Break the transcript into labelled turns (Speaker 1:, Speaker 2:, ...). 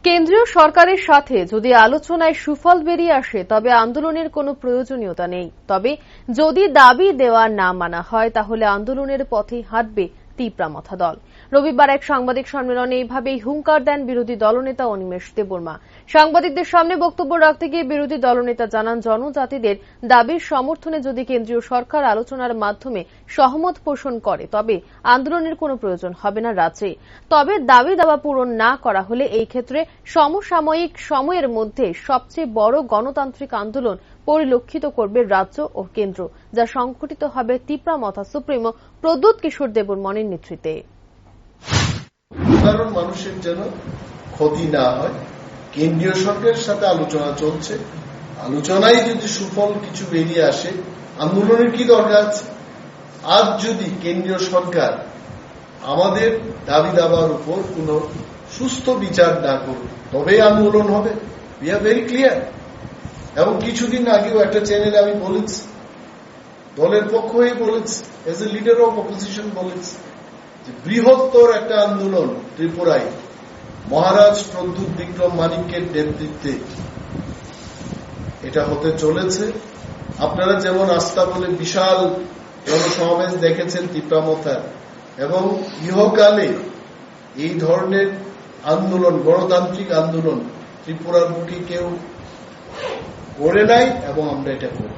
Speaker 1: কেন্দ্রীয় সরকারের সাথে যদি আলোচনায় সুফল বেরিয়ে আসে তবে আন্দোলনের কোনো প্রয়োজনীয়তা নেই। তবে যদি দাবি দেওয়া না মানা হয় তাহলে আন্দোলনের পথে হাঁটবে তিপ্রামথা দল। রবিবার এক সাংবাদিক সম্মেলনে এইভাবেই হুঙ্কার দেন বিরোধী দলনেতা অনিমেষ দেববর্মা। সাংবাদিকদের সামনে বক্তব্য রাখতে গিয়ে বিরোধী দলনেতা জানান, জনজাতিদের দাবির সমর্থনে যদি কেন্দ্রীয় সরকার আলোচনার মাধ্যমে সহমত পোষণ করে তবে আন্দোলনের কোনো প্রয়োজন হবে না রাজ্যে। তবে দাবি দাওয়া পূরণ না করা হলে এই ক্ষেত্রে সমসাময়িক সময়ের মধ্যে সবচেয়ে বড় গণতান্ত্রিক আন্দোলন পরিলক্ষিত করবে রাজ্য ও কেন্দ্র, যা সংঘটিত হবে তিপ্রামথা সুপ্রিমো প্রদ্যুৎ কিশোর দেববর্মনের নেতৃত্বে।
Speaker 2: সাধারণ মানুষের যেন ক্ষতি না হয়, কেন্দ্রীয় সরকারের সাথে আলোচনা চলছে, আলোচনায় যদি সুফল কিছু বেরিয়ে আসে আন্দোলনের কি দরকার আছে। আজ যদি কেন্দ্রীয় সরকার আমাদের দাবি দাবার উপর কোন সুস্থ বিচার না করবে তবে আন্দোলন হবে। We are very clear. এবং কিছুদিন আগেও একটা চ্যানেলে আমি বলেছি, দলের পক্ষ হয়ে বলেছি, as a leader of opposition বলেছি যে বৃহত্তর একটা আন্দোলন ত্রিপুরায় মহারাজ প্রদ্যুৎ বিক্রম মানিক্যের নেতৃত্বে এটা হতে চলেছে। আপনারা যেমন আস্থা বলে বিশাল জনসমাবেশ দেখেছেন তিপ্রামথার, এবং ইহকালে এই ধরনের আন্দোলন, গণতান্ত্রিক আন্দোলন ত্রিপুরার বুকে কেউ করে নাই এবং আমরা এটা করব।